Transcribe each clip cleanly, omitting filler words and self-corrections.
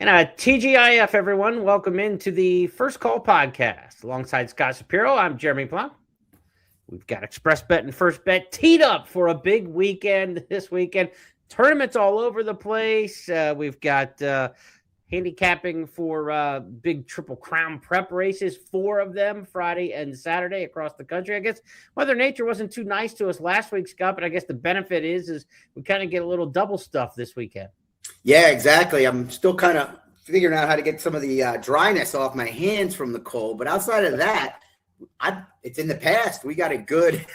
And TGIF, everyone. Welcome into the First Call podcast. Alongside Scott Shapiro, I'm Jeremy Plonk. We've got Express Bet and First Bet teed up for a big weekend this weekend. Tournaments all over the place. We've got handicapping for big Triple Crown prep races, 4 of them, Friday and Saturday across the country. I guess Mother Nature wasn't too nice to us last week, Scott, but I guess the benefit is we kind of get a little double stuff this weekend. Yeah, exactly. I'm still kind of figuring out how to get some of the dryness off my hands from the cold. But outside of that, it's in the past. We got a good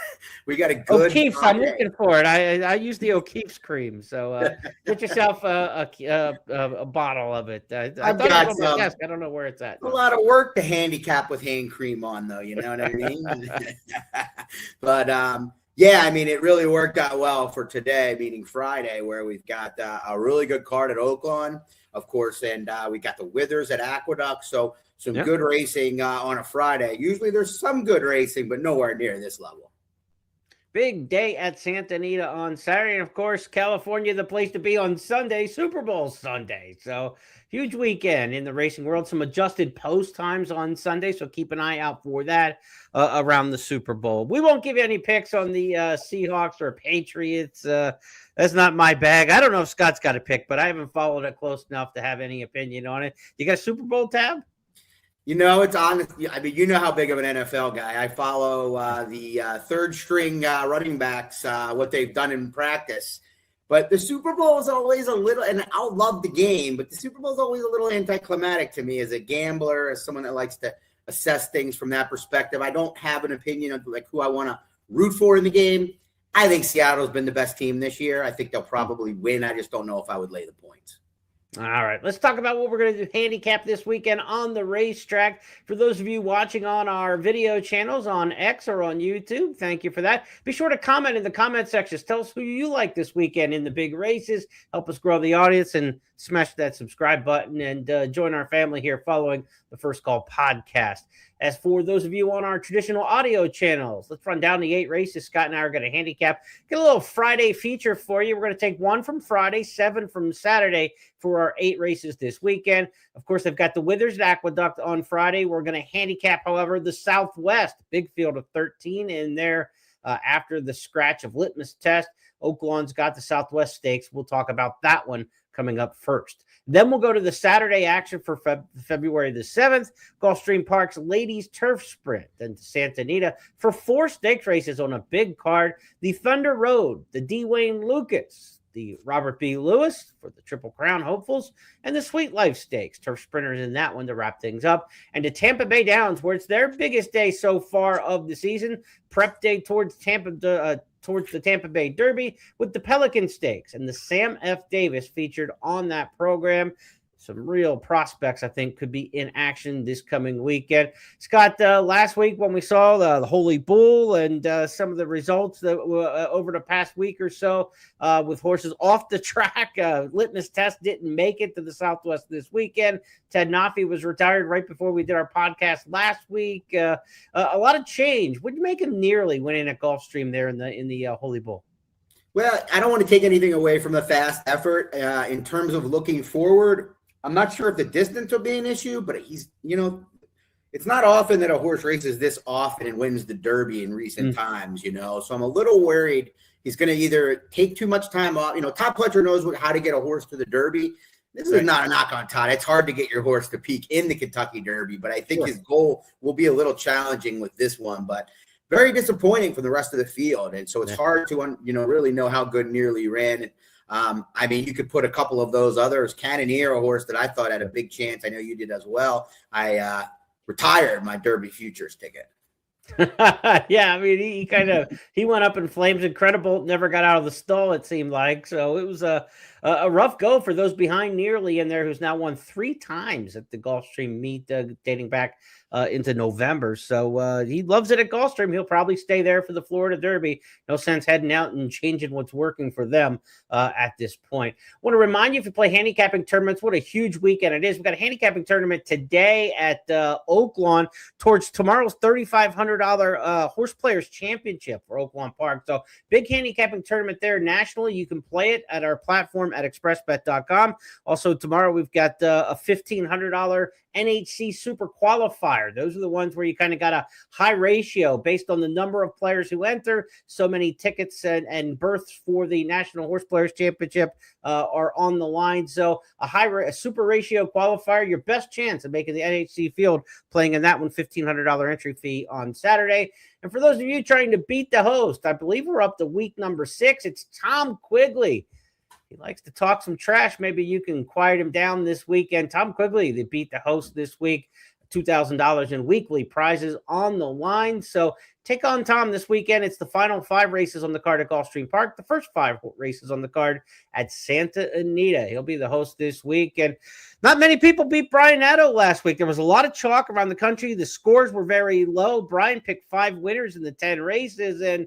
O'Keefe's. I'm looking for it. I use the O'Keefe's cream. So get yourself a bottle of it. I got it on my desk. I don't know where it's at. A lot of work to handicap with hand cream on, though. You know what I mean? But yeah, I mean, it really worked out well for today, meaning Friday, where we've got a really good card at Oaklawn, of course, and we got the Withers at Aqueduct. So some good racing on a Friday. Usually there's some good racing, but nowhere near this level. Big day at Santa Anita on Saturday. And, of course, California, the place to be on Sunday, Super Bowl Sunday. So huge weekend in the racing world. Some adjusted post times on Sunday, so keep an eye out for that around the Super Bowl. We won't give you any picks on the Seahawks or Patriots. That's not my bag. I don't know if Scott's got a pick, but I haven't followed it close enough to have any opinion on it. You got a Super Bowl tab? You know, it's honest. I mean, you know how big of an NFL guy. I follow the third string running backs, what they've done in practice. But the Super Bowl is always a little, and I'll love the game, but the Super Bowl is always a little anticlimactic to me as a gambler, as someone that likes to assess things from that perspective. I don't have an opinion of like who I want to root for in the game. I think Seattle's been the best team this year. I think they'll probably win. I just don't know if I would lay the points. All right, let's talk about what we're going to do handicap this weekend on the racetrack. For those of you watching on our video channels on X or on YouTube, thank you for that. Be sure to comment in the comment sections. Tell us who you like this weekend in the big races. Help us grow the audience and smash that subscribe button and join our family here following the First Call podcast. As for those of you on our traditional audio channels, let's run down the 8 races. Scott and I are going to handicap. Get a little Friday feature for you. We're going to take 1 from Friday, 7 from Saturday for our 8 races this weekend. Of course, they've got the Withers at Aqueduct on Friday. We're going to handicap, however, the Southwest, big field of 13 in there after the scratch of litmus test. Oaklawn's got the Southwest Stakes. We'll talk about that one coming up first. Then we'll go to the Saturday action for February the 7th, Gulfstream Park's Ladies Turf Sprint, then to Santa Anita for 4 stakes races on a big card, the Thunder Road, the D. Wayne Lucas, the Robert B. Lewis for the Triple Crown hopefuls, and the Sweet Life Stakes, turf sprinters in that one to wrap things up, and to Tampa Bay Downs, where it's their biggest day so far of the season, prep day towards the Tampa Bay Derby with the Pelican Stakes and the Sam F. Davis featured on that program. Some real prospects, I think, could be in action this coming weekend. Scott, last week when we saw the Holy Bull and some of the results that over the past week or so with horses off the track, litmus test didn't make it to the Southwest this weekend. Ted Naffy was retired right before we did our podcast last week. A lot of change. What did you make of nearly winning at Gulfstream there in the Holy Bull? Well, I don't want to take anything away from the fast effort in terms of looking forward. I'm not sure if the distance will be an issue, but it's not often that a horse races this often and wins the Derby in recent times, So I'm a little worried he's going to either take too much time off. Todd Pletcher knows how to get a horse to the Derby. This is not a knock on Todd. It's hard to get your horse to peak in the Kentucky Derby, but I think his goal will be a little challenging with this one. But very disappointing for the rest of the field, and so it's hard to really know how good Nearly ran. I mean, you could put a couple of those others. Cannoneer, a horse that I thought had a big chance. I know you did as well. I retired my Derby Futures ticket. Yeah, I mean, he went up in flames. Incredible, never got out of the stall, it seemed like. So it was a rough go for those behind Nearly in there, who's now won 3 times at the Gulfstream meet dating back into November. So he loves it at Gulfstream. He'll probably stay there for the Florida Derby. No sense heading out and changing what's working for them at this point. I want to remind you, if you play handicapping tournaments, what a huge weekend it is. We've got a handicapping tournament today at Oaklawn towards tomorrow's $3,500 Horse Players Championship for Oaklawn Park. So big handicapping tournament there nationally. You can play it at our platform form at expressbet.com. Also, tomorrow we've got a $1,500 NHC Super Qualifier. Those are the ones where you kind of got a high ratio based on the number of players who enter. So many tickets and berths for the National Horse Players Championship are on the line. So a super ratio qualifier, your best chance of making the NHC field playing in that one, $1,500 entry fee on Saturday. And for those of you trying to beat the host, I believe we're up to week number 6. It's Tom Quigley. He likes to talk some trash. Maybe you can quiet him down this weekend. Tom Quigley, they beat the host this week. $2,000 in weekly prizes on the line. So take on Tom this weekend. It's the final 5 races on the card at Gulfstream Park. The first 5 races on the card at Santa Anita. He'll be the host this week. And not many people beat Brian Addo last week. There was a lot of chalk around the country. The scores were very low. Brian picked 5 winners in the 10 races, and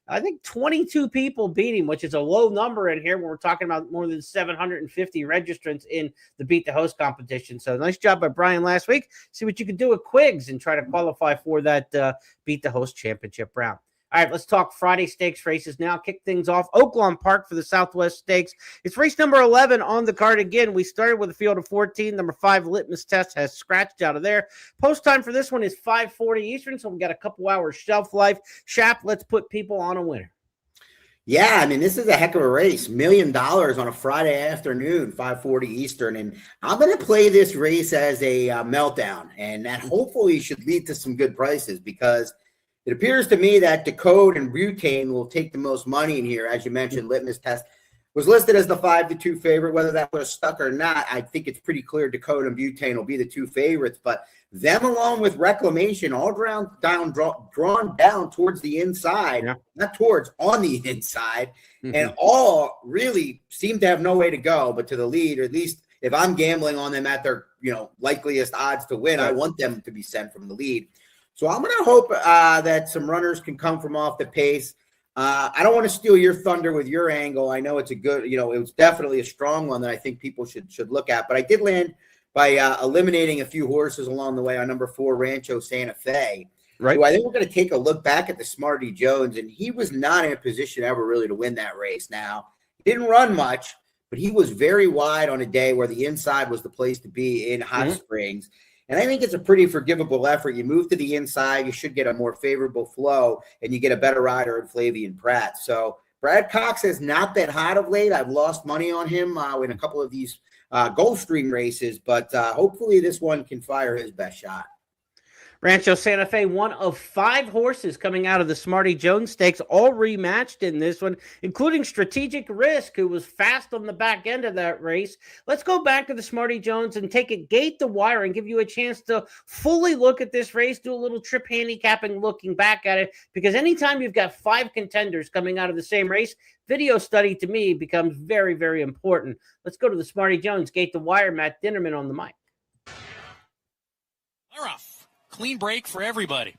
I think 22 people beat him, which is a low number in here when we're talking about more than 750 registrants in the Beat the Host competition. So nice job by Brian last week. See what you can do at Quigs and try to qualify for that Beat the Host championship round. All right, let's talk Friday stakes races now. Kick things off. Oaklawn Park for the Southwest Stakes. It's race number 11 on the card again. We started with a field of 14. Number 5, Litmus Test, has scratched out of there. Post time for this one is 5:40 Eastern, so we've got a couple hours shelf life. Shap, let's put people on a winner. Yeah, I mean, this is a heck of a race. $1 million on a Friday afternoon, 5:40 Eastern. And I'm going to play this race as a meltdown, and that hopefully should lead to some good prices, because it appears to me that Decode and Butane will take the most money in here. As you mentioned, Litmus Test was listed as the 5-2 favorite. Whether that was stuck or not, I think it's pretty clear Decode and Butane will be the 2 favorites. But them, along with Reclamation, all drawn down towards the inside, not towards, on the inside, and all really seem to have no way to go but to the lead, or at least if I'm gambling on them at their likeliest odds to win, I want them to be sent from the lead. So I'm going to hope that some runners can come from off the pace. I don't want to steal your thunder with your angle. I know it's a good, it was definitely a strong one that I think people should look at. But I did land by eliminating a few horses along the way on number 4, Rancho Santa Fe. Right. Who I think we're going to take a look back at the Smarty Jones, and he was not in a position ever really to win that race. Now, he didn't run much, but he was very wide on a day where the inside was the place to be in Hot Springs. And I think it's a pretty forgivable effort. You move to the inside, you should get a more favorable flow, and you get a better rider in Flavian Pratt. So Brad Cox has not been hot of late. I've lost money on him in a couple of these Gulfstream races, but hopefully this one can fire his best shot. Rancho Santa Fe, one of 5 horses coming out of the Smarty Jones Stakes, all rematched in this one, including Strategic Risk, who was fast on the back end of that race. Let's go back to the Smarty Jones and take it gate to wire and give you a chance to fully look at this race, do a little trip handicapping looking back at it, because anytime you've got 5 contenders coming out of the same race, video study to me becomes very, very important. Let's go to the Smarty Jones gate to wire. Matt Dinnerman on the mic. They're off. Clean break for everybody.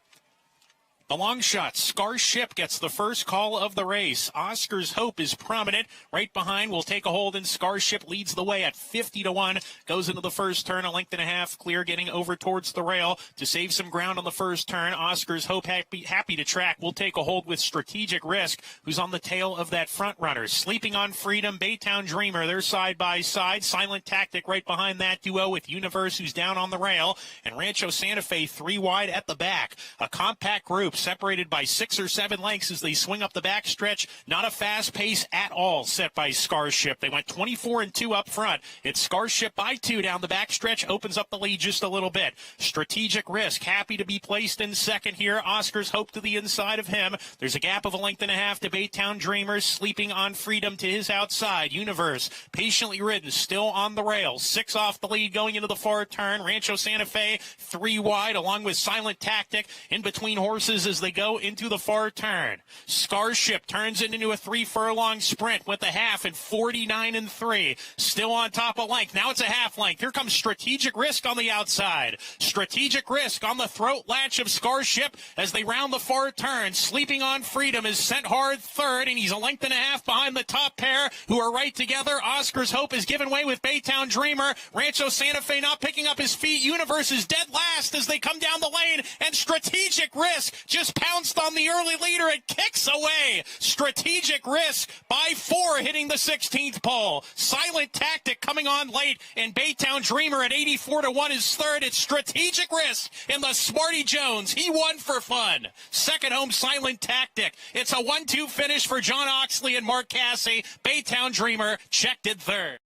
The long shot, Scar Ship gets the first call of the race. Oscar's Hope is prominent. Right behind will take a hold, and Scar Ship leads the way at 50-1. Goes into the first turn, a length and a half clear, getting over towards the rail to save some ground on the first turn. Oscar's Hope happy to track. Will take a hold with Strategic Risk, who's on the tail of that front runner. Sleeping on Freedom, Baytown Dreamer, they're side by side. Silent Tactic right behind that duo with Universe, who's down on the rail. And Rancho Santa Fe 3 wide at the back. A compact group separated by 6 or 7 lengths as they swing up the backstretch. Not a fast pace at all set by Scarship. They went 24-2 up front. It's Scarship by 2 down the backstretch. Opens up the lead just a little bit. Strategic Risk happy to be placed in second here. Oscar's Hope to the inside of him. There's a gap of a length and a half to Baytown Dreamers. Sleeping on Freedom to his outside. Universe patiently ridden, still on the rail. 6 off the lead going into the far turn. Rancho Santa Fe 3 wide along with Silent Tactic in between horses as they go into the far turn. Scarship turns it into a 3-furlong sprint with a half at 49-3. Still on top of length. Now it's a half length. Here comes Strategic Risk on the outside. Strategic Risk on the throat latch of Scarship as they round the far turn. Sleeping on Freedom is sent hard third, and he's a length and a half behind the top pair who are right together. Oscar's Hope is given way with Baytown Dreamer. Rancho Santa Fe not picking up his feet. Universe is dead last as they come down the lane, and Strategic Risk just pounced on the early leader and kicks away. Strategic Risk by 4 hitting the 16th pole. Silent Tactic coming on late, and Baytown Dreamer at 84-1 is third. It's Strategic Risk in the Smarty Jones. He won for fun. Second home, Silent Tactic. It's a 1-2 finish for John Oxley and Mark Cassie. Baytown Dreamer checked in third.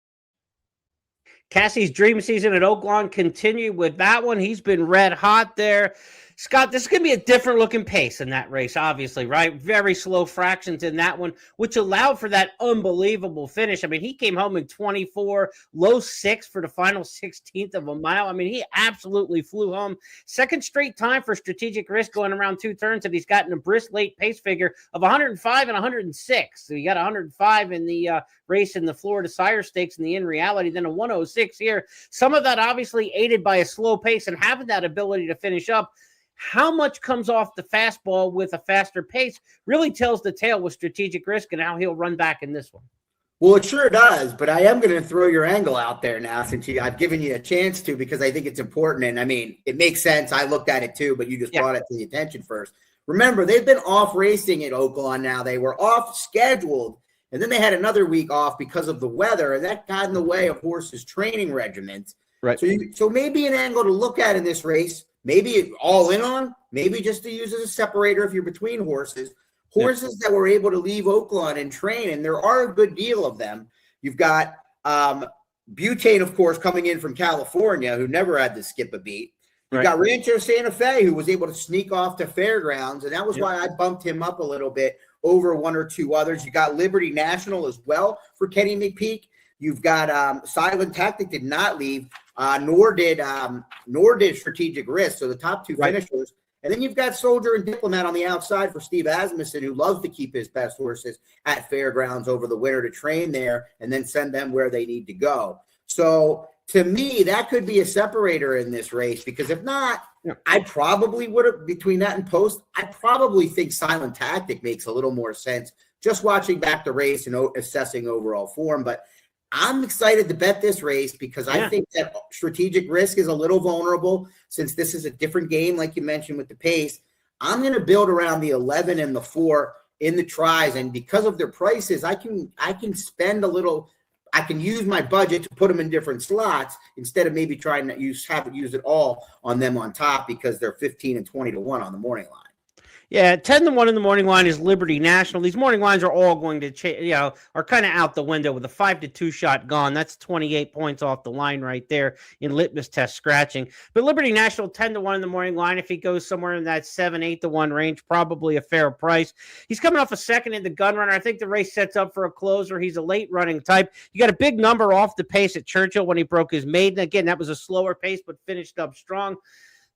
Cassie's dream season at Oaklawn continued with that one. He's been red hot there. Scott, this is going to be a different looking pace in that race, obviously, right? Very slow fractions in that one, which allowed for that unbelievable finish. I mean, he came home in 24, low 6 for the final 16th of a mile. I mean, he absolutely flew home. Second straight time for Strategic Risk going around 2 turns, and he's gotten a brisk late pace figure of 105 and 106. So you got 105 in the race in the Florida Sire Stakes in the In Reality, then a 106 here. Some of that obviously aided by a slow pace and having that ability to finish up. How much comes off the fastball with a faster pace really tells the tale with Strategic Risk and how he'll run back in this one. Well, it sure does, but I am going to throw your angle out there now since I've given you a chance to, because I think it's important. And I mean, it makes sense. I looked at it too, but you just brought it to the attention first. Remember, they've been off racing at Oaklawn now. They were off scheduled, and then they had another week off because of the weather, and that got in the way of horses' training regimens. Right. So maybe an angle to look at in this race, maybe all in on, maybe just to use as a separator if you're between horses that were able to leave Oaklawn and train, and there are a good deal of them. You've got Butane, of course, coming in from California, who never had to skip a beat. You've got Rancho Santa Fe, who was able to sneak off to Fairgrounds, and that was why I bumped him up a little bit over one or two others. You got Liberty National as well for Kenny McPeak. You've got Silent Tactic did not leave, nor did Strategic Risk. So the top two finishers. And then you've got Soldier and Diplomat on the outside for Steve Asmussen, who loves to keep his best horses at Fairgrounds over the winter to train there and then send them where they need to go. So to me, that could be a separator in this race, because if not, I probably would have, between that and Post, I probably think Silent Tactic makes a little more sense just watching back the race and assessing overall form. But I'm excited to bet this race because I think that Strategic Risk is a little vulnerable since this is a different game, like you mentioned with the pace. I'm going to build around the 11 and the 4 in the tries, and because of their prices, I can spend a little. I can use my budget to put them in different slots instead of maybe trying to use it all on them on top because they're 15 and 20-1 on the morning line. Yeah, 10-1 in the morning line is Liberty National. These morning lines are all going to, are kind of out the window with a 5-2 shot gone. That's 28 points off the line right there in litmus test scratching. But Liberty National 10-1 in the morning line. If he goes somewhere in that 7-8-1 range, probably a fair price. He's coming off a second in the gun runner. I think the race sets up for a closer. He's a late running type. You got a big number off the pace at Churchill when he broke his maiden. Again, that was a slower pace, but finished up strong.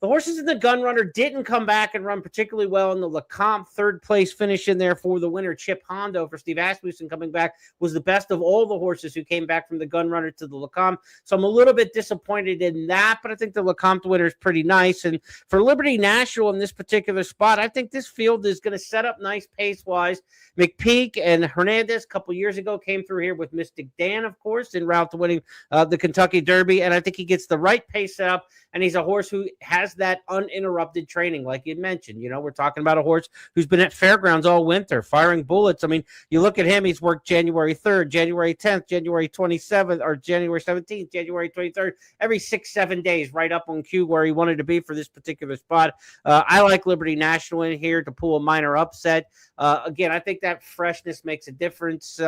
The horses in the gun runner didn't come back and run particularly well in the Lecomte. Third place finish in there for the winner. Chip Hondo for Steve Asmussen coming back was the best of all the horses who came back from the gun runner to the Lecomte. So I'm a little bit disappointed in that, but I think the Lecomte winner is pretty nice. And for Liberty National in this particular spot, I think this field is going to set up nice pace-wise. McPeak and Hernandez a couple years ago came through here with Mystic Dan, of course, en route to winning the Kentucky Derby. And I think he gets the right pace set up, and he's a horse who has that uninterrupted training, like you mentioned. We're talking about a horse who's been at Fairgrounds all winter, firing bullets. I mean, you look at him, he's worked January 3rd, January 10th, January 27th, or January 17th, January 23rd, every 6-7 days, right up on cue where he wanted to be for this particular spot. I like Liberty National in here to pull a minor upset. Again, I think that freshness makes a difference.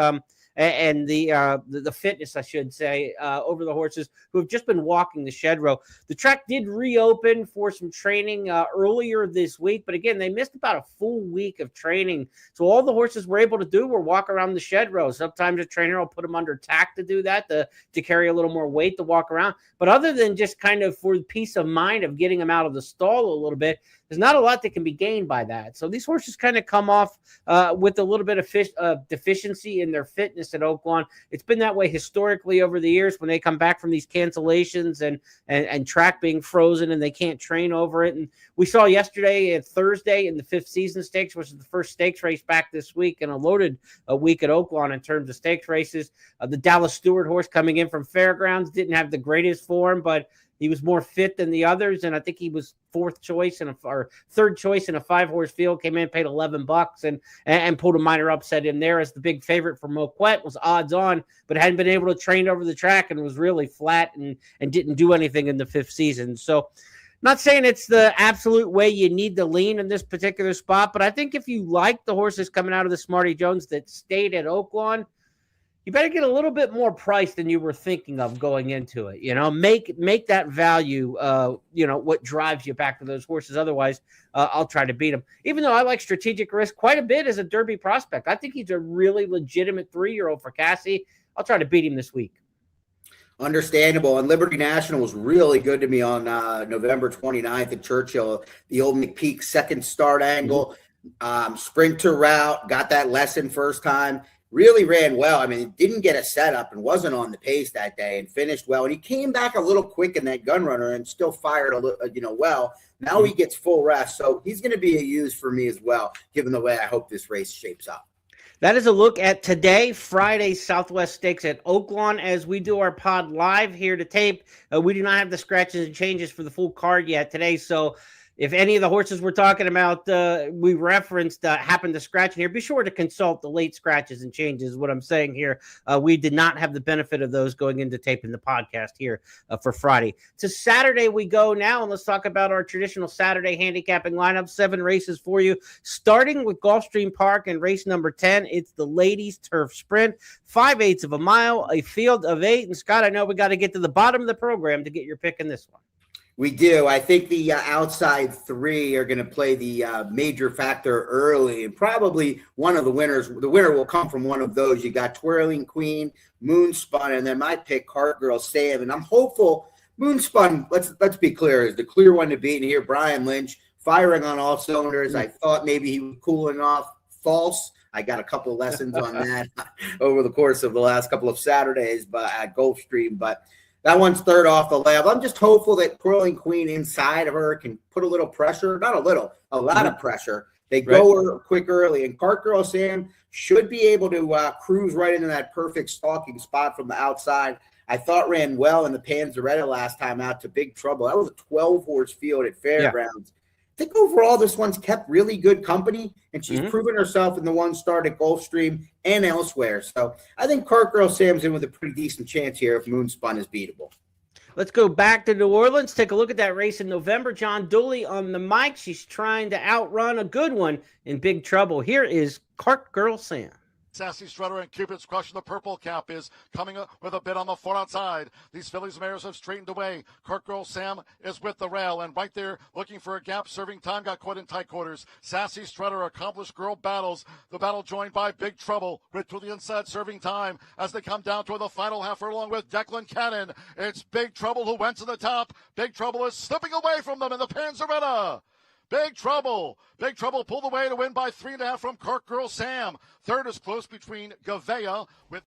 And the fitness, I should say, over the horses who have just been walking the shed row. The track did reopen for some training earlier this week, but again, they missed about a full week of training. So all the horses were able to do were walk around the shed row. Sometimes a trainer will put them under tack to do that, to carry a little more weight to walk around. But other than just kind of for the peace of mind of getting them out of the stall a little bit, there's not a lot that can be gained by that. So these horses kind of come off with a little bit of deficiency in their fitness at Oaklawn. It's been that way historically over the years when they come back from these cancellations and track being frozen and they can't train over it. And we saw yesterday and Thursday in the 5th Season Stakes, which is the first stakes race back this week and a loaded week at Oaklawn in terms of stakes races. The Dallas Stewart horse coming in from Fairgrounds didn't have the greatest form, but He was more fit than the others, and I think he was fourth choice or third choice in a 5-horse field. Came in, paid $11, and pulled a minor upset in there as the big favorite for Moquette. Was odds on, but hadn't been able to train over the track and was really flat and didn't do anything in the 5th season. So, not saying it's the absolute way you need to lean in this particular spot, but I think if you like the horses coming out of the Smarty Jones that stayed at Oaklawn, you better get a little bit more price than you were thinking of going into it. Make that value, what drives you back to those horses. Otherwise, I'll try to beat them. Even though I like Strategic Risk quite a bit as a Derby prospect, I think he's a really legitimate 3-year-old for Cassie. I'll try to beat him this week. Understandable. And Liberty National was really good to me on November 29th at Churchill. The old McPeak second start angle, sprinter route, got that lesson first time. Really ran well. I mean, didn't get a setup and wasn't on the pace that day and finished well. And he came back a little quick in that gun runner and still fired a little, well. Now he gets full rest. So he's going to be a use for me as well, given the way I hope this race shapes up. That is a look at today, Friday, Southwest Stakes at Oaklawn. As we do our pod live here to tape, we do not have the scratches and changes for the full card yet today. So if any of the horses we're talking about, we referenced, happened to scratch in here, be sure to consult the late scratches and changes, what I'm saying here. We did not have the benefit of those going into taping the podcast here for Friday. To Saturday we go now, and let's talk about our traditional Saturday handicapping lineup. 7 races for you, starting with Gulfstream Park and race number 10. It's the ladies turf sprint, 5/8 of a mile, a field of 8. And Scott, I know we got to get to the bottom of the program to get your pick in this one. We do. I think the outside 3 are going to play the major factor early, and probably one of the winners. The winner will come from one of those. You got Twirling Queen, Moonspun, and then my pick, Cart Girl Sam. And I'm hopeful Moonspun, let's be clear, is the clear one to beat. And here, Brian Lynch firing on all cylinders. I thought maybe he was cooling off. False. I got a couple of lessons on that over the course of the last couple of Saturdays, but at Gulfstream. But that one's third off the lab. I'm just hopeful that Twirling Queen inside of her can put a little pressure, not a little, a lot of pressure. They go her quick early, and Cart Girl Sam should be able to cruise right into that perfect stalking spot from the outside. I thought ran well in the Panzeretta last time out to Big Trouble. That was a 12-horse field at Fairgrounds. I think overall this one's kept really good company, and she's proven herself in the one start at Gulfstream and elsewhere. So I think Cart Girl Sam's in with a pretty decent chance here if Moonspun is beatable. Let's go back to New Orleans. Take a look at that race in November. John Dooley on the mic. She's trying to outrun a good one in Big Trouble. Here is Cart Girl Sam. Sassy Strutter and Cupid's Crush. The purple cap is coming up with a bit on the far outside. These fillies mares have straightened away. Cart Girl Sam is with the rail, and right there looking for a gap. Serving Time got caught in tight quarters. Sassy Strutter, Accomplished Girl battles. The battle joined by Big Trouble with to the inside Serving Time as they come down toward the final half along with Declan Cannon. It's Big Trouble who went to the top. Big Trouble is slipping away from them in the Panzeretta. Big Trouble pulled away to win by 3.5 from Cart Girl Sam. Third is close between Gavea with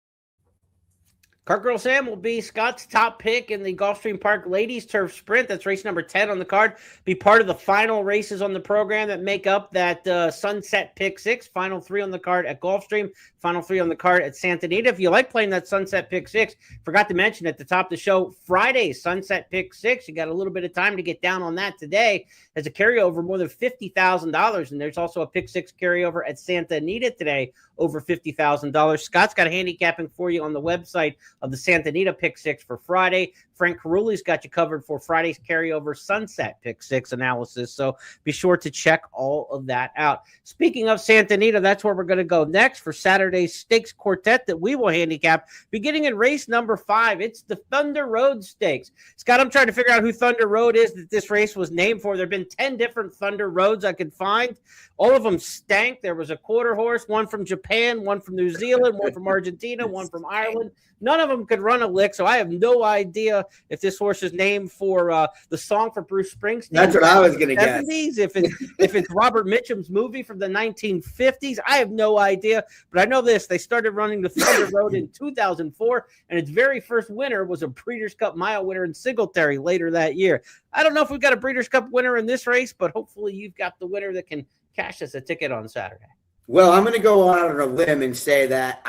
Cart Girl Sam will be Scott's top pick in the Gulfstream Park Ladies Turf Sprint. That's race number 10 on the card. Be part of the final races on the program that make up that Sunset Pick 6. Final 3 on the card at Gulfstream. Final 3 on the card at Santa Anita. If you like playing that Sunset Pick 6, forgot to mention at the top of the show, Friday, Sunset Pick 6. You got a little bit of time to get down on that today. As a carryover, more than $50,000. And there's also a Pick 6 carryover at Santa Anita today, over $50,000. Scott's got a handicapping for you on the website of the Santa Anita Pick 6 for Friday. Frank Caruli's got you covered for Friday's carryover Sunset Pick 6 analysis. So be sure to check all of that out. Speaking of Santa Anita, that's where we're going to go next for Saturday's Stakes Quartet that we will handicap beginning in race number 5. It's the Thunder Road Stakes. Scott, I'm trying to figure out who Thunder Road is that this race was named for. There have been 10 different Thunder Roads I could find. All of them stank. There was a quarter horse, one from Japan, one from New Zealand, one from Argentina, one from Ireland. None of them could run a lick, so I have no idea if this horse is named for the song for Bruce Springsteen. That's what I was going to guess. If it's Robert Mitchum's movie from the 1950s, I have no idea. But I know this: they started running the Thunder Road in 2004, and its very first winner was a Breeders' Cup Mile winner in Singletary later that year. I don't know if we've got a Breeders' Cup winner in this race, but hopefully you've got the winner that can cash us a ticket on Saturday. Well, I'm going to go out on a limb and say that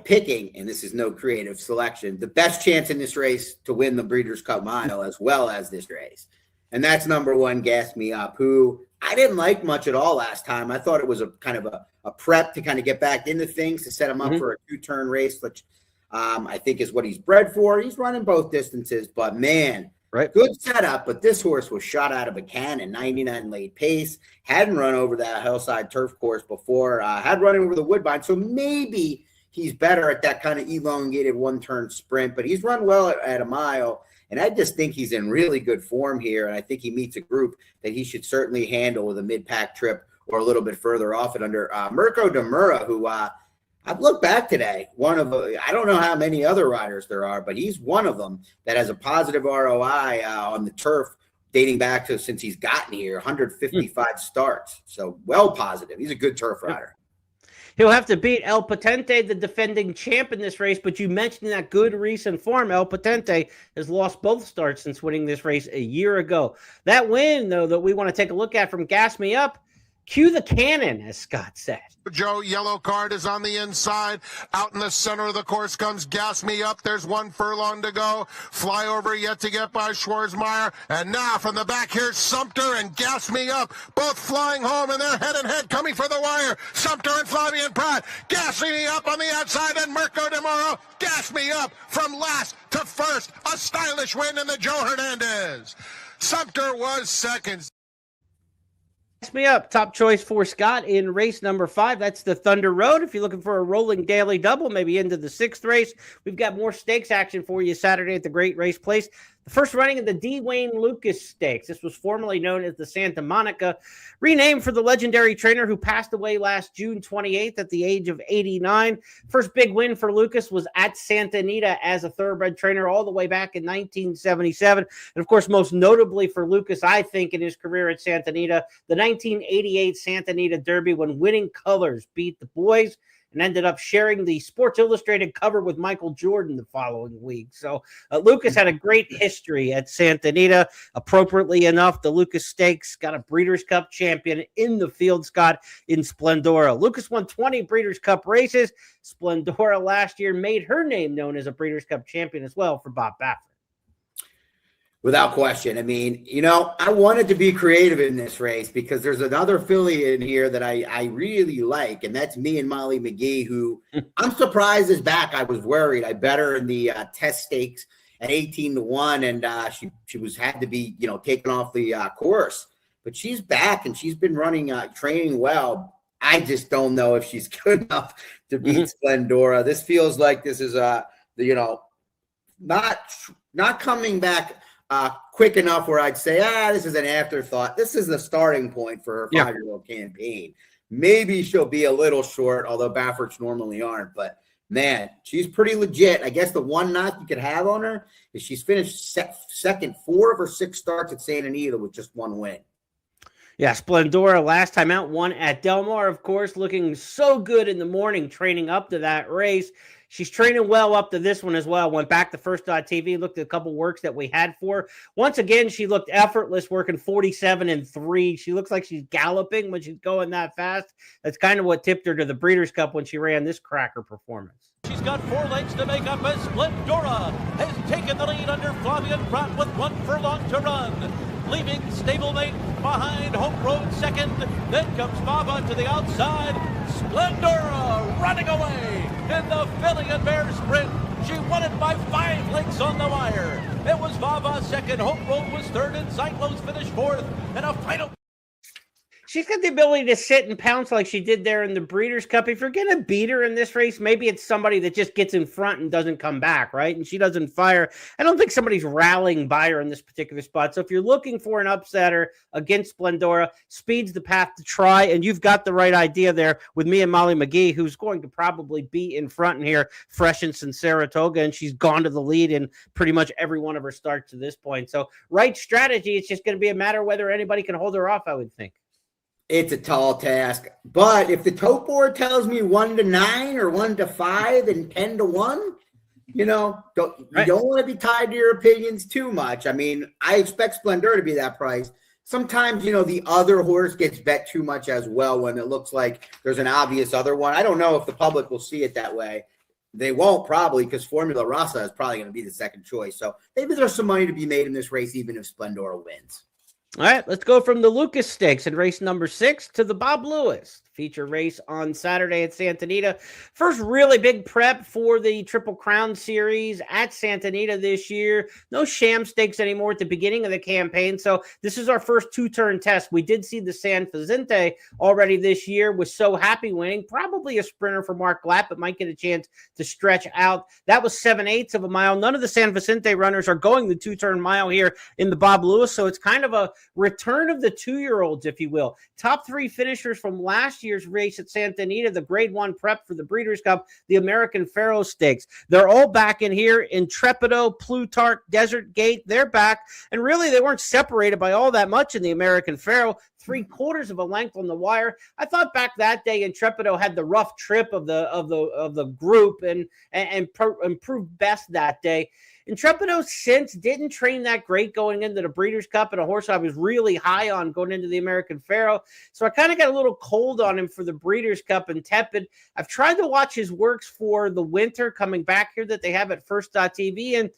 picking, and this is no creative selection, the best chance in this race to win the Breeders' Cup Mile as well as this race. And that's number one, Gas Me Up, who I didn't like much at all last time. I thought it was a kind of a prep to kind of get back into things, to set him up for a two-turn race, which I think is what he's bred for. He's running both distances, but man, good setup. But this horse was shot out of a cannon, 99 late pace, hadn't run over that hillside turf course before, had run over the Woodbine. So maybe he's better at that kind of elongated one-turn sprint, but he's run well at a mile. And I just think he's in really good form here. And I think he meets a group that he should certainly handle with a mid-pack trip or a little bit further off it under Mirko Demura, who I've looked back today. I don't know how many other riders there are, but he's one of them that has a positive ROI on the turf dating back to since he's gotten here, 155 starts. So well positive. He's a good turf rider. He'll have to beat El Potente, the defending champ in this race, but you mentioned that good recent form. El Potente has lost both starts since winning this race a year ago. That win, though, that we want to take a look at from Gas Me Up, cue the cannon, as Scott said. Joe, yellow card is on the inside. Out in the center of the course comes Gas Me Up. There's 1 furlong to go. Flyover yet to get by Schwarzmeyer. And now from the back, here's Sumter and Gas Me Up. Both flying home, and they're head and head coming for the wire. Sumter and Flavian Pratt. Gas Me Up on the outside, and Mirko Demuro. Gas Me Up from last to first. A stylish win in the Joe Hernandez. Sumter was second. Gas Me Up, top choice for Scott in race number 5. That's the Thunder Road. If you're looking for a rolling daily double, maybe into the 6th race, we've got more stakes action for you Saturday at the Great Race Place. The first running of the D. Wayne Lucas Stakes. This was formerly known as the Santa Monica, renamed for the legendary trainer who passed away last June 28th at the age of 89. First big win for Lucas was at Santa Anita as a thoroughbred trainer all the way back in 1977. And, of course, most notably for Lucas, I think, in his career at Santa Anita, the 1988 Santa Anita Derby, when Winning Colors beat the boys and ended up sharing the Sports Illustrated cover with Michael Jordan the following week. So Lucas had a great history at Santa Anita. Appropriately enough, the Lucas Stakes got a Breeders' Cup champion in the field, Scott, in Splendora. Lucas won 20 Breeders' Cup races. Splendora last year made her name known as a Breeders' Cup champion as well for Bob Baffert. Without question. I mean, I wanted to be creative in this race because there's another filly in here that I really like, and that's Me and Molly McGee, who I'm surprised is back. I was worried. I bet her in the test stakes at 18-1, and she had to be, taken off the course. But she's back, and she's been running, training well. I just don't know if she's good enough to beat Splendora. This feels like this is not coming back quick enough where I'd say, this is an afterthought. This is the starting point for her 5-year-old campaign. Maybe she'll be a little short, although Bafferts normally aren't. But, man, she's pretty legit. I guess the one knock you could have on her is she's finished second 4 of her 6 starts at Santa Anita with just 1 win. Yeah, Splendora last time out won at Del Mar, of course, looking so good in the morning, training up to that race. She's training well up to this one as well. Went back to First.TV, looked at a couple works that we had for her. Once again, she looked effortless, working 47-3. She looks like she's galloping when she's going that fast. That's kind of what tipped her to the Breeders' Cup when she ran this cracker performance. She's got 4 lengths to make up as Splendora has taken the lead under Flavian Pratt with 1 furlong to run. Leaving stablemate behind, Hope Road second. Then comes Baba to the outside. Splendora running away in the filly and bear sprint. She won it by 5 lengths on the wire. It was Baba second, Hope Road was third, and Cyclones finished 4th. And a final. She's got the ability to sit and pounce like she did there in the Breeders' Cup. If you're going to beat her in this race, maybe it's somebody that just gets in front and doesn't come back, right? And she doesn't fire. I don't think somebody's rallying by her in this particular spot. So if you're looking for an upsetter against Splendora, speed's the path to try, and you've got the right idea there with Me and Molly McGee, who's going to probably be in front in here, fresh in Saratoga, and she's gone to the lead in pretty much every one of her starts to this point. So right strategy, it's just going to be a matter of whether anybody can hold her off, I would think. It's a tall task, but if the tote board tells me 1-9 or 1-5 and 10-1, you don't want to be tied to your opinions too much. I mean, I expect Splendor to be that price sometimes, the other horse gets bet too much as well when it looks like there's an obvious other one. I don't know if the public will see it that way. They won't probably, because Formula Rossa is probably going to be the second choice. So maybe there's some money to be made in this race, even if Splendora wins. All right, let's go from the Lucas Stakes in race number 6 to the Bob Lewis feature race on Saturday at Santa Anita. First really big prep for the Triple Crown Series at Santa Anita this year. No sham stakes anymore at the beginning of the campaign, so this is our first two-turn test. We did see the San Vicente already this year with So Happy winning. Probably a sprinter for Mark Glatt, but might get a chance to stretch out. That was 7/8 of a mile. None of the San Vicente runners are going the two-turn mile here in the Bob Lewis, so it's kind of a return of the two-year-olds, if you will. Top 3 finishers from last year's race at Santa Anita, the Grade 1 prep for the Breeders' Cup, the American Pharoah Stakes. They're all back in here. Intrepido, Plutarch, Desert Gate, they're back. And really, they weren't separated by all that much in the American Pharoah. 3/4 of a length on the wire. I thought back that day, Intrepido had the rough trip of the group and proved best that day. Intrepido since didn't train that great going into the Breeders' Cup, and a horse I was really high on going into the American Pharoah. So I kind of got a little cold on him for the Breeders' Cup and tepid. I've tried to watch his works for the winter coming back here that they have at First.tv, and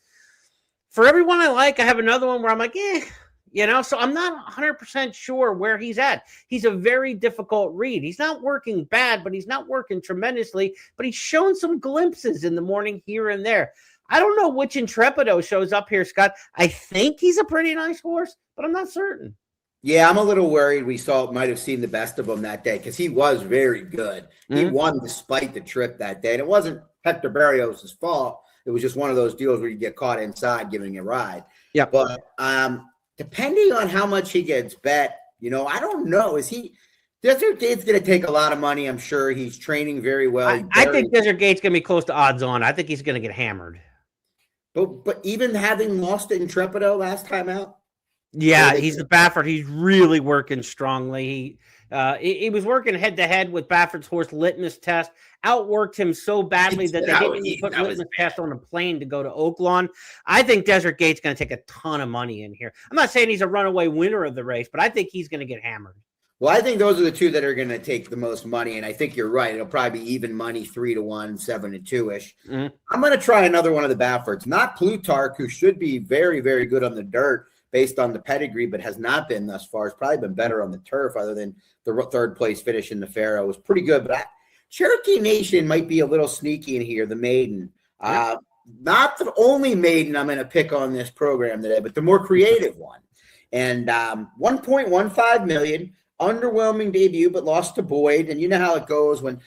for everyone I like, I have another one where I'm like, so I'm not 100% sure where he's at. He's a very difficult read. He's not working bad, but he's not working tremendously, but he's shown some glimpses in the morning here and there. I don't know which Intrepido shows up here, Scott. I think he's a pretty nice horse, but I'm not certain. Yeah, I'm a little worried we might have seen the best of him that day because he was very good. He won despite the trip that day. And it wasn't Hector Barrios' fault. It was just one of those deals where you get caught inside giving a ride. Yeah. But depending on how much he gets bet, I don't know. Desert Gate's going to take a lot of money, I'm sure. He's training very well. I think Desert Gate's going to be close to odds on. I think he's going to get hammered. But even having lost to Intrepido last time out? Yeah, he's the Baffert. He's really working strongly. He was working head-to-head with Baffert's horse Litmus Test. Outworked him so badly that they didn't even put Litmus Test on a plane to go to Oaklawn. I think Desert Gate's going to take a ton of money in here. I'm not saying he's a runaway winner of the race, but I think he's going to get hammered. Well, I think those are the two that are going to take the most money, and I think you're right. It'll probably be even money, 3-1, 7-2-ish. I'm going to try another one of the Bafferts, not Plutarch, who should be very, very good on the dirt based on the pedigree, but has not been thus far. It's probably been better on the turf, other than the third place finish in the Pharoah. It was pretty good, but Cherokee Nation might be a little sneaky in here. The maiden, not the only maiden I'm going to pick on this program today, but the more creative one, and 1.15 million. Underwhelming debut, but lost to Boyd. And you know how it goes when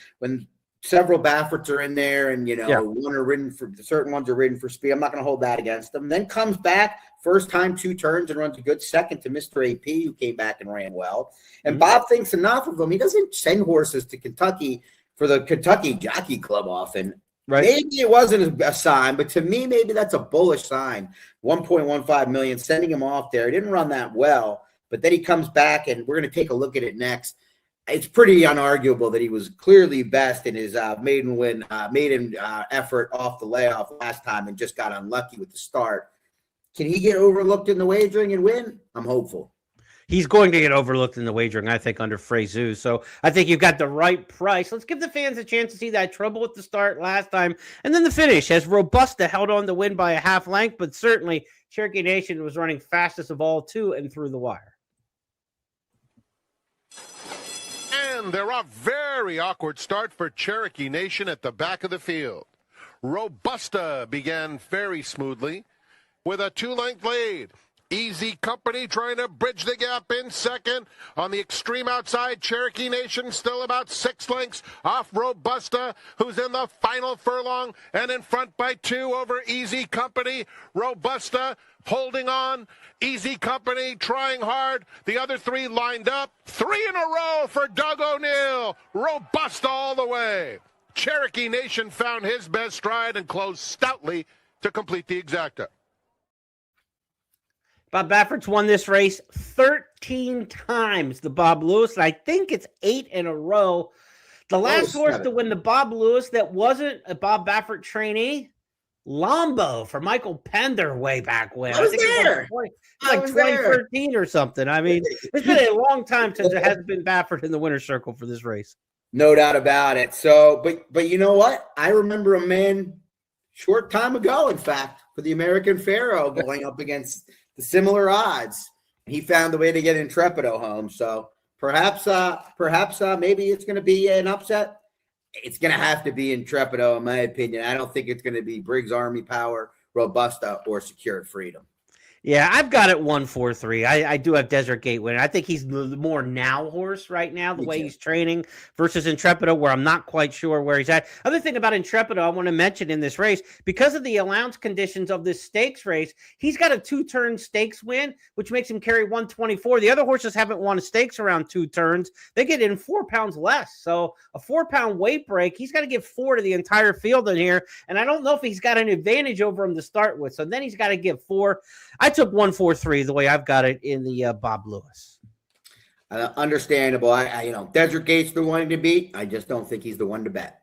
several Bafferts are in there and, one are ridden for certain ones are ridden for speed. I'm not going to hold that against them. Then comes back, first time 2 turns and runs a good second to Mr. AP, who came back and ran well. And Bob thinks enough of him. He doesn't send horses to Kentucky for the Kentucky Jockey Club often. Right. Maybe it wasn't a sign, but to me, maybe that's a bullish sign. 1.15 million, sending him off there. He didn't run that well. But then he comes back, and we're going to take a look at it next. It's pretty unarguable that he was clearly best in his maiden effort off the layoff last time and just got unlucky with the start. Can he get overlooked in the wagering and win? I'm hopeful. He's going to get overlooked in the wagering, I think, under Frezou. So I think you've got the right price. Let's give the fans a chance to see that trouble with the start last time. And then the finish, as Robusta held on to win by a half length, but certainly Cherokee Nation was running fastest of all to and through the wire. And they're a very awkward start for Cherokee Nation at the back of the field. Robusta began very smoothly with a 2-length lead. Easy Company trying to bridge the gap in second. On the extreme outside, Cherokee Nation still about 6 lengths off Robusta, who's in the final furlong and in front by 2 over Easy Company. Robusta holding on. Easy Company trying hard. The other 3 lined up. 3 in a row for Doug O'Neill. Robusta all the way. Cherokee Nation found his best stride and closed stoutly to complete the exacta. Bob Baffert's won this race 13 times, the Bob Lewis, and I think it's 8 in a row. The last horse to win the Bob Lewis that wasn't a Bob Baffert trainee Lombo for Michael Pender way back when. I was think it there. was like 2013 or something. I mean, it's been a long time since it hasn't been Baffert in the winner's circle for this race. No doubt about it. So, but you know what? I remember a man short time ago, in fact, for the American Pharaoh going up against the similar odds. He found a way to get Intrepido home. So perhaps maybe it's going to be an upset. It's going to have to be Intrepido, in my opinion. I don't think it's going to be Briggs Army Power, Robusta, or Secured Freedom. Yeah, I've got it 1-4-3. I do have Desert Gate winning. I think he's the more now horse right now, the way he's training versus Intrepido, where I'm not quite sure where he's at. Other thing about Intrepido I want to mention in this race, because of the allowance conditions of this stakes race, he's got a 2-turn stakes win, which makes him carry 124. The other horses haven't won a stakes around 2 turns. They get in 4 pounds less. So a 4-pound weight break, he's got to give 4 to the entire field in here. And I don't know if he's got an advantage over him to start with. So then he's got to give 4. I took 1-4-3 the way I've got it in the Bob Lewis. Understandable. I Desert Gate's the one to beat. I just don't think he's the one to bet.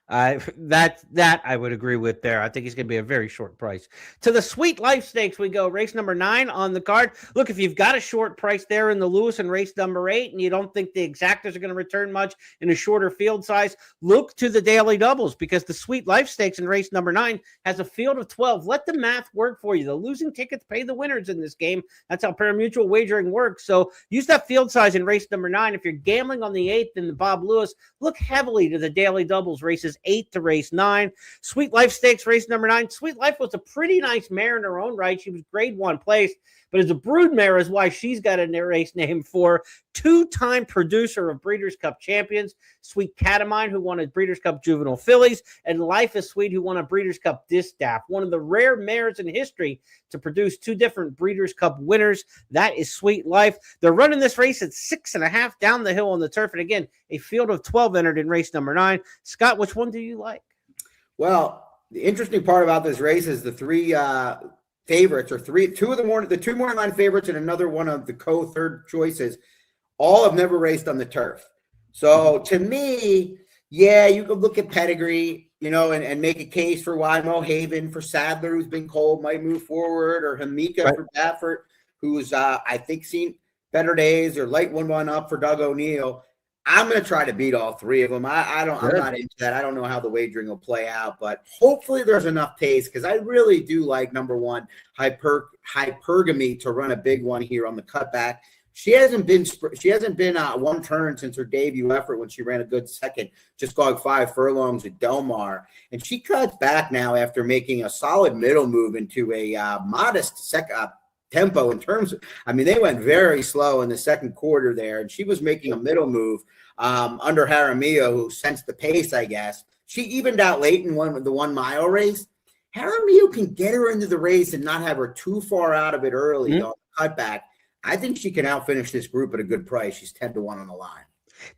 That I would agree with there. I think he's going to be a very short price. To the Sweet Life Stakes we go. Race number 9 on the card. Look, if you've got a short price there in the Lewis and race number 8, and you don't think the exactors are going to return much in a shorter field size, look to the daily doubles, because the Sweet Life Stakes in race number 9 has a field of 12. Let the math work for you. The losing tickets pay the winners in this game. That's how parimutuel wagering works. So use that field size in race number 9. If you're gambling on the 8th in the Bob Lewis, look heavily to the daily doubles races 8 to race 9. Sweet Life Stakes race number 9. Sweet Life was a pretty nice mare in her own right. She was grade 1 place, but as a brood mare is why she's got a race name for 2-time producer of Breeders' Cup champions, Sweet Catamine, who won a Breeders' Cup Juvenile Fillies, and Life is Sweet, who won a Breeders' Cup Distaff. One of the rare mares in history to produce 2 different Breeders' Cup winners. That is Sweet Life. They're running this race at 6.5 down the hill on the turf. And again, a field of 12 entered in race number 9. Scott, which one do you like? Well, the interesting part about this race is the 3 favorites, or 2 of the 2 morning line favorites and another one of the co-third choices, all have never raced on the turf. So to me, yeah, you could look at pedigree, and make a case for why Mo Haven for Sadler, who's been cold, might move forward, or Hamika for Baffert, who's I think seen better days, or light one up for Doug O'Neill. I'm going to try to beat all 3 of them. I'm not into that. I don't know how the wagering will play out, but hopefully there's enough pace, because I really do like number 1, Hypergamy, to run a big one here on the cutback. She hasn't been one turn since her debut effort, when she ran a good second, just going 5 furlongs at Del Mar. And she cuts back now after making a solid middle move into a modest tempo in terms of, they went very slow in the second quarter there, and she was making a middle move under Jaramillo, who sensed the pace, I guess. She evened out late in the 1 mile race. Jaramillo can get her into the race and not have her too far out of it early on the cutback. I think she can outfinish this group at a good price. She's 10-1 on the line.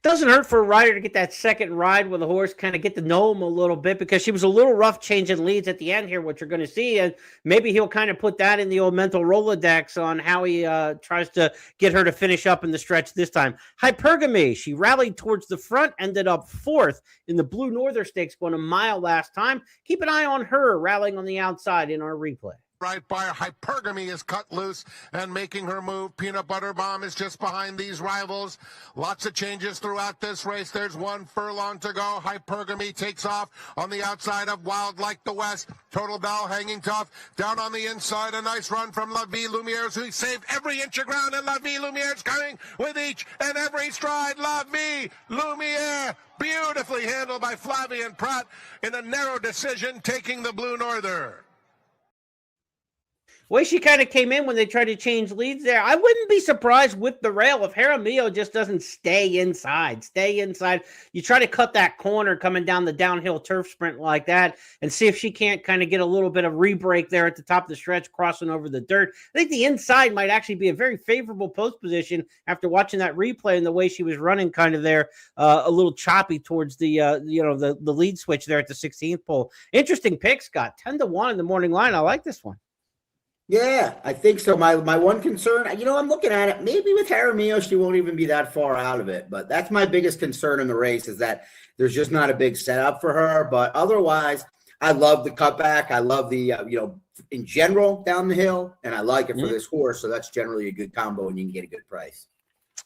Doesn't hurt for a rider to get that second ride with a horse, kind of get to know him a little bit, because she was a little rough changing leads at the end here, what you're going to see. And maybe he'll kind of put that in the old mental Rolodex on how he tries to get her to finish up in the stretch this time. Hypergamy, she rallied towards the front, ended up 4th in the Blue Northern Stakes, going a mile last time. Keep an eye on her rallying on the outside in our replay. Right by her. Hypergamy is cut loose and making her move. Peanut Butter Bomb is just behind these rivals. Lots of changes throughout this race. There's 1 furlong to go. Hypergamy takes off on the outside of Wild Like the West. Total Bell hanging tough. Down on the inside, a nice run from La Vie Lumiere, who saved every inch of ground, and La Vie Lumiere's coming with each and every stride. La Vie Lumiere, beautifully handled by Flavien Prat in a narrow decision, taking the Blue Northern. Way she kind of came in when they tried to change leads there. I wouldn't be surprised with the rail if Jaramillo just doesn't stay inside. You try to cut that corner coming down the downhill turf sprint like that, and see if she can't kind of get a little bit of re-break there at the top of the stretch, crossing over the dirt. I think the inside might actually be a very favorable post position after watching that replay and the way she was running kind of there, a little choppy towards the the lead switch there at the 16th pole. Interesting pick, Scott. 10-1 in the morning line. I like this one. Yeah, I think so. My one concern, I'm looking at it. Maybe with Jaramillo, she won't even be that far out of it. But that's my biggest concern in the race, is that there's just not a big setup for her. But otherwise, I love the cutback. I love the, in general down the hill, and I like it for this horse. So that's generally a good combo, and you can get a good price.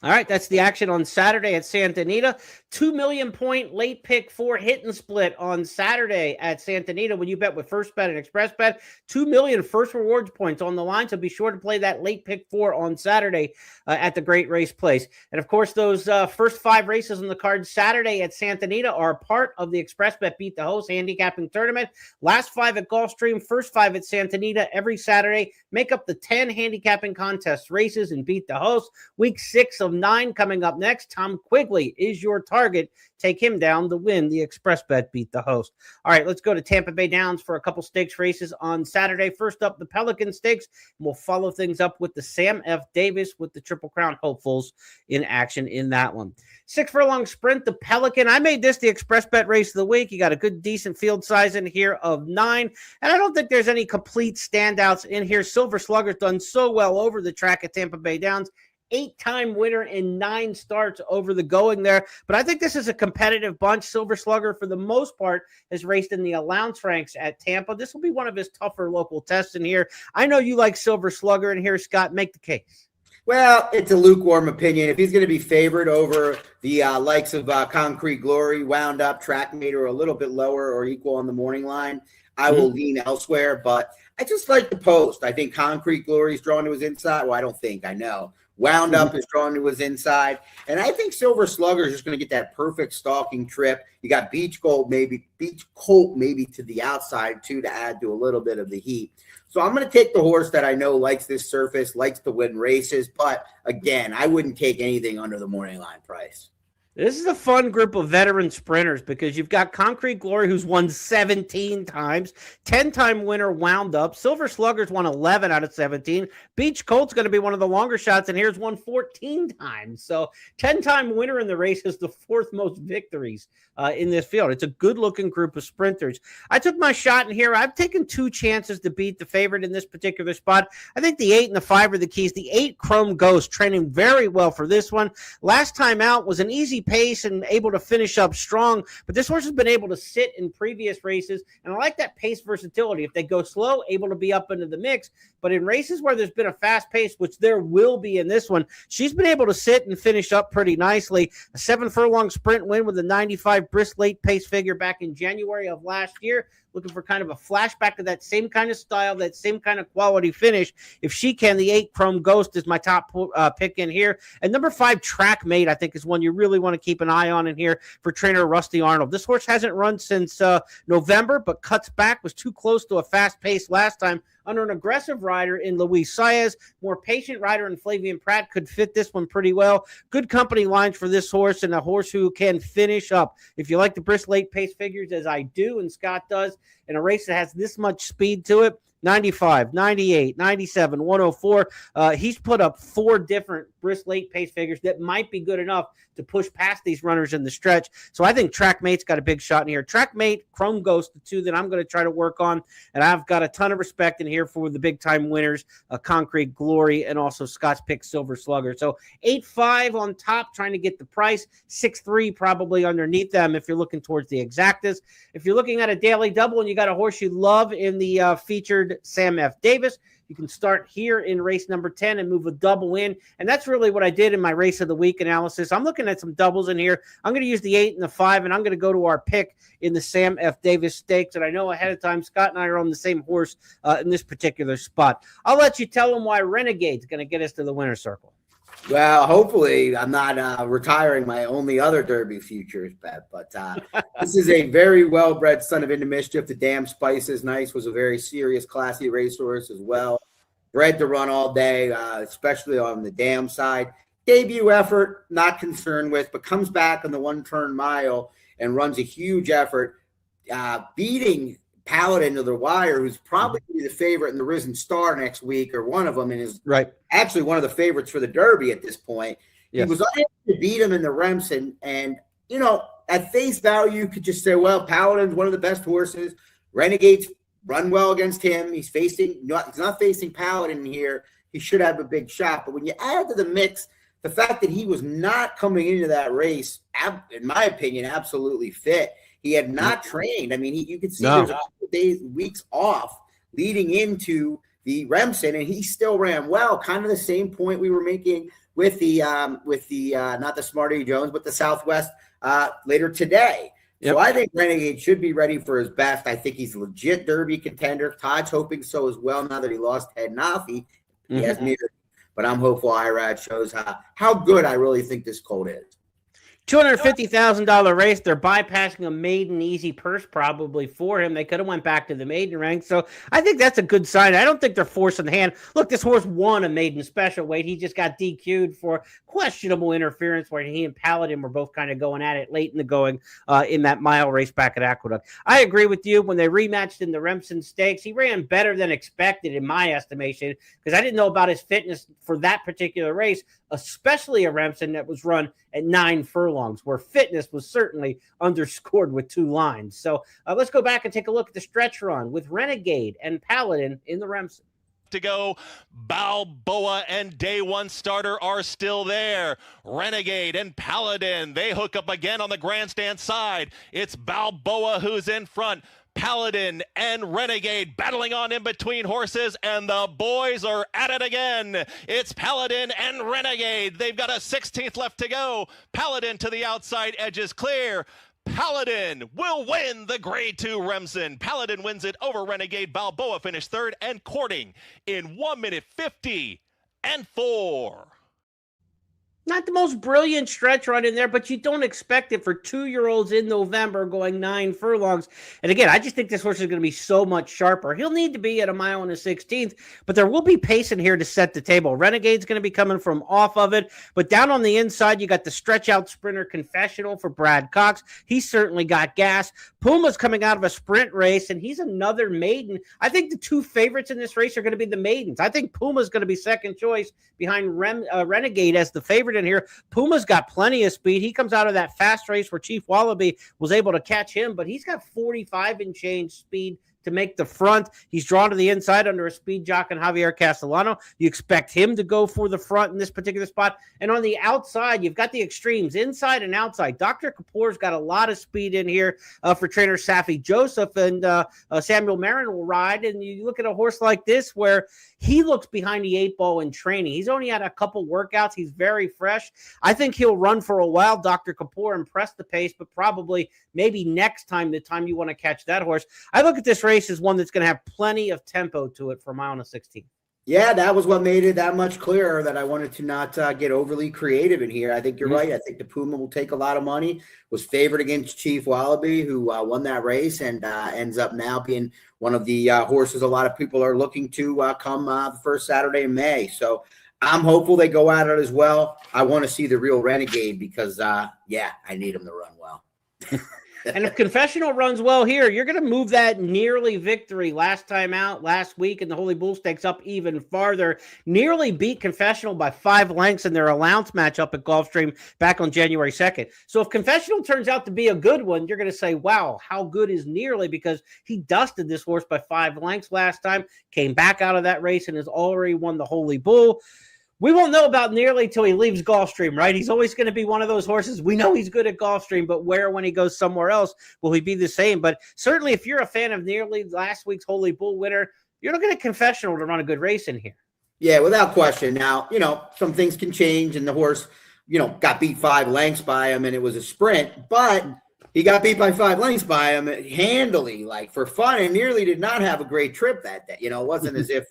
All right, that's the action on Saturday at Santa Anita. 2 million point late pick 4 hit and split on Saturday at Santa Anita. When you bet with First Bet and Express Bet, 2 million first rewards points on the line. So be sure to play that late pick 4 on Saturday at the Great Race Place. And of course, those first 5 races on the card Saturday at Santa Anita are part of the Express Bet Beat the Host handicapping tournament. Last 5 at Gulfstream, first 5 at Santa Anita every Saturday. Make up the 10 handicapping contest races and Beat the Host. Week 6 of 9 coming up next. Tom Quigley is your target. Take him down to win the Express Bet Beat the Host. All right, let's go to Tampa Bay Downs for a couple stakes races on Saturday. First up, the Pelican Stakes. We'll follow things up with the Sam F. Davis with the Triple Crown hopefuls in action in that one. 6 furlong sprint, the Pelican. I made this the Express Bet race of the week. You got a good, decent field size in here of 9. And I don't think there's any complete standouts in here. Silver Slugger's done so well over the track at Tampa Bay Downs. 8-time winner in 9 starts over the going there. But I think this is a competitive bunch. Silver Slugger, for the most part, has raced in the allowance ranks at Tampa. This will be one of his tougher local tests in here. I know you like Silver Slugger in here, Scott. Make the case. Well, it's a lukewarm opinion. If he's going to be favored over the likes of Concrete Glory, Wound Up, Trackmate, or a little bit lower or equal on the morning line, I will lean elsewhere. But I just like the post. I think Concrete Glory is drawn to his inside. Well, I don't think. I know. Wound Up is drawn to his inside. And I think Silver Slugger is just going to get that perfect stalking trip. You got Beach Colt maybe to the outside, too, to add to a little bit of the heat. So I'm going to take the horse that I know likes this surface, likes to win races. But, again, I wouldn't take anything under the morning line price. This is a fun group of veteran sprinters because you've got Concrete Glory, who's won 17 times, 10-time winner Wound Up. Silver Slugger's won 11 out of 17. Beach Colt's going to be one of the longer shots, and here's won 14 times. So 10-time winner in the race is the 4th most victories in this field. It's a good-looking group of sprinters. I took my shot in here. I've taken 2 chances to beat the favorite in this particular spot. I think the 8 and the 5 are the keys. The 8, Chrome Ghost, training very well for this one. Last time out was an easy pace and able to finish up strong, but this horse has been able to sit in previous races, and I like that pace versatility. If they go slow, able to be up into the mix, but in races where there's been a fast pace, which there will be in this one, she's been able to sit and finish up pretty nicely. A 7 furlong sprint win with a 95 brisk late pace figure back in January of last year. Looking for kind of a flashback to that same kind of style, that same kind of quality finish. If she can, the 8 Chrome Ghost is my top pick in here. And number 5, Trackmate, I think is one you really want to keep an eye on in here for trainer Rusty Arnold. This horse hasn't run since November, but cuts back, was too close to a fast pace last time under an aggressive rider in Luis Saez. More patient rider in Flavian Pratt could fit this one pretty well. Good company lines for this horse, and a horse who can finish up. If you like the brisk late pace figures, as I do and Scott does, in a race that has this much speed to it, 95, 98, 97, 104. He's put up 4 different brisk late pace figures that might be good enough to push past these runners in the stretch. So I think Trackmate's got a big shot in here. Trackmate, Chrome Ghost, the 2 that I'm going to try to work on. And I've got a ton of respect in here for the big-time winners, Concrete Glory, and also Scott's pick, Silver Slugger. So 8-5 on top, trying to get the price. 6-3 probably underneath them if you're looking towards the exactas. If you're looking at a daily double and you got a horse you love in the featured Sam F. Davis, you can start here in race number 10 and move a double in. And that's really what I did in my race of the week analysis. I'm looking at some doubles in here. I'm going to use the 8 and the 5, and I'm going to go to our pick in the Sam F. Davis Stakes. And I know ahead of time, Scott and I are on the same horse in this particular spot. I'll let you tell them why Renegade's going to get us to the winner's circle. Well, hopefully I'm not retiring my only other Derby futures bet, but this is a very well-bred son of Into Mischief. The Damn Spice is nice, was a very serious, classy racehorse as well. Bred to run all day, especially on the dam side. Debut effort, not concerned with, but comes back on the 1-turn mile and runs a huge effort, beating Paladin to the wire, who's probably the favorite in the Risen Star next week, or one of them, and is actually one of the favorites for the Derby at this point. Yes. He was unable to beat him in the Remsen, and you know, at face value, you could just say, well, Paladin's one of the best horses. Renegade's run well against him. He's not facing Paladin here. He should have a big shot. But when you add to the mix the fact that he was not coming into that race, in my opinion, absolutely fit. He had not trained. I mean, you could see No. there's a couple weeks off leading into the Remsen, and he still ran well. Kind of the same point we were making with the not the Smarty Jones, but the Southwest later today. Yep. So I think Renegade should be ready for his best. I think he's a legit Derby contender. Todd's hoping so as well. Now that he lost Ted Nafi, he has neither. But I'm hopeful Irad shows how good I really think this colt is. $250,000 race. They're bypassing a maiden easy purse probably for him. They could have went back to the maiden rank. So I think that's a good sign. I don't think they're forcing the hand. Look, this horse won a maiden special weight. He just got DQ'd for questionable interference where he and Paladin were both kind of going at it late in the going in that mile race back at Aqueduct. I agree with you. When they rematched in the Remsen Stakes, he ran better than expected in my estimation because I didn't know about his fitness for that particular race, especially a Remsen that was run at 9 furlongs, where fitness was certainly underscored with 2 lines. So let's go back and take a look at the stretch run with Renegade and Paladin in the Remsen. To go. Balboa and Day One starter are still there. Renegade and Paladin, they hook up again on the grandstand side. It's Balboa who's in front. Paladin and Renegade battling on in between horses, and the boys are at it again. It's Paladin and Renegade. They've got a 16th left to go. Paladin to the outside edge is clear. Paladin will win the Grade 2 Remsen. Paladin wins it over Renegade. Balboa finished third, and courting in 1 minute 50 and 4. Not the most brilliant stretch run in there, but you don't expect it for 2-year-olds in November going 9 furlongs. And again, I just think this horse is going to be so much sharper. He'll need to be at a mile and a 16th, but there will be pace in here to set the table. Renegade's going to be coming from off of it, but down on the inside, you got the stretch out sprinter Confessional for Brad Cox. He's certainly got gas. Puma's coming out of a sprint race, and he's another maiden. I think the 2 favorites in this race are going to be the maidens. I think Puma's going to be second choice behind Renegade as the favorite in here. Puma's got plenty of speed. He comes out of that fast race where Chief Wallaby was able to catch him, but he's got 45 and change speed to make the front. He's drawn to the inside under a speed jock and Javier Castellano. You expect him to go for the front in this particular spot. And on the outside, you've got the extremes, inside and outside. Dr. Kapoor's got a lot of speed in here for trainer Safi Joseph, and Samuel Marin will ride. And you look at a horse like this where he looks behind the 8 ball in training. He's only had a couple workouts. He's very fresh. I think he'll run for a while. Dr. Kapoor impressed the pace, but probably maybe next time, the time you want to catch that horse. I look at this race as one that's going to have plenty of tempo to it for a mile and a 16. Yeah, that was what made it that much clearer that I wanted to not get overly creative in here. I think you're right. I think the Puma will take a lot of money, was favored against Chief Wallaby, who won that race, and ends up now being one of the horses a lot of people are looking to come the first Saturday in May. So I'm hopeful they go at it as well. I want to see the real Renegade because, I need him to run well. And if Confessional runs well here, you're going to move that nearly victory last time out, last week in the Holy Bull Stakes up even farther. Nearly beat Confessional by 5 lengths in their allowance match up at Gulfstream back on January 2nd. So if Confessional turns out to be a good one, you're going to say, wow, how good is Nearly? Because he dusted this horse by 5 lengths last time, came back out of that race, and has already won the Holy Bull. We won't know about Nearly till he leaves Gulfstream, right? He's always going to be one of those horses. We know he's good at Gulfstream, but where when he goes somewhere else will he be the same? But certainly if you're a fan of Nearly, last week's Holy Bull winner, you're looking at Confessional to run a good race in here. Yeah, without question. Now, some things can change, and the horse, got beat 5 lengths by him, and it was a sprint, but he got beat by 5 lengths by him handily, like for fun, and Nearly did not have a great trip that day. It wasn't as if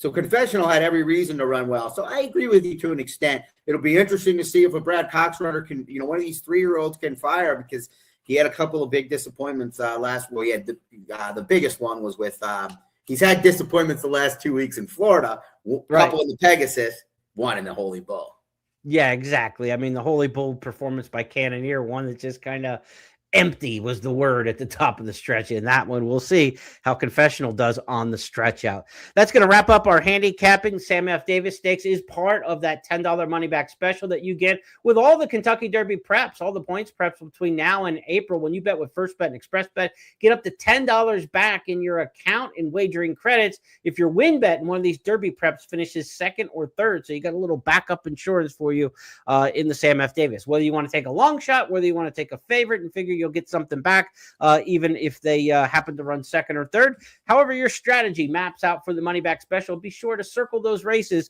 so Confessional had every reason to run well. So I agree with you to an extent. It'll be interesting to see if a Brad Cox runner can, one of these 3-year-olds can fire, because he had a couple of big disappointments last. Well, he had the biggest one was with he's had disappointments the last 2 weeks in Florida. Couple in the Pegasus, one in the Holy Bull. Yeah, exactly. I mean, the Holy Bull performance by Cannoneer, one that just kind of empty was the word at the top of the stretch. In that one, we'll see how Confessional does on the stretch out. That's going to wrap up our handicapping. Sam F. Davis Stakes is part of that $10 money back special that you get with all the Kentucky Derby preps, all the points preps between now and April. When you bet with First Bet and Express Bet, get up to $10 back in your account in wagering credits if your win bet in one of these Derby preps finishes second or third. So you got a little backup insurance for you in the Sam F. Davis. Whether you want to take a long shot, whether you want to take a favorite and figure you'll get something back, even if they happen to run second or third. However your strategy maps out for the money back special, be sure to circle those races.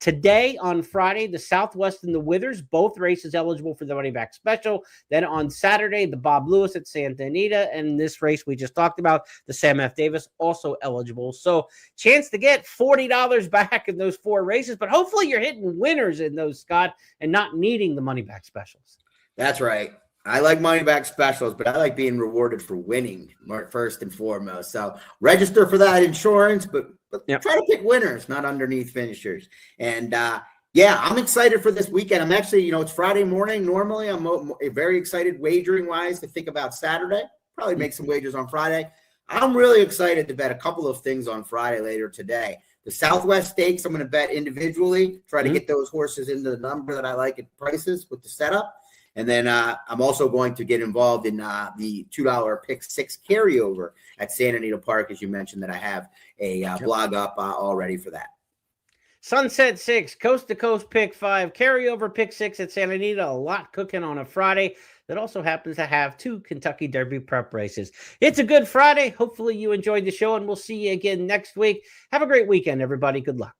Today on Friday, the Southwest and the Withers, both races eligible for the money back special. Then on Saturday, the Bob Lewis at Santa Anita, and this race we just talked about, the Sam F. Davis, also eligible. So chance to get $40 back in those 4 races, but hopefully you're hitting winners in those, Scott, and not needing the money back specials. That's right. I like money back specials, but I like being rewarded for winning first and foremost. So register for that insurance, but try to pick winners, not underneath finishers. And yeah, I'm excited for this weekend. I'm actually, it's Friday morning. Normally, I'm very excited wagering wise to think about Saturday. Probably make some wagers on Friday. I'm really excited to bet a couple of things on Friday later today. The Southwest Stakes, I'm going to bet individually, try to get those horses into the number that I like at prices with the setup. And then I'm also going to get involved in the $2 pick 6 carryover at Santa Anita Park, as you mentioned, that I have a blog up already for that. Sunset 6, Coast to Coast pick 5, carryover pick 6 at Santa Anita. A lot cooking on a Friday that also happens to have 2 Kentucky Derby prep races. It's a good Friday. Hopefully you enjoyed the show, and we'll see you again next week. Have a great weekend, everybody. Good luck.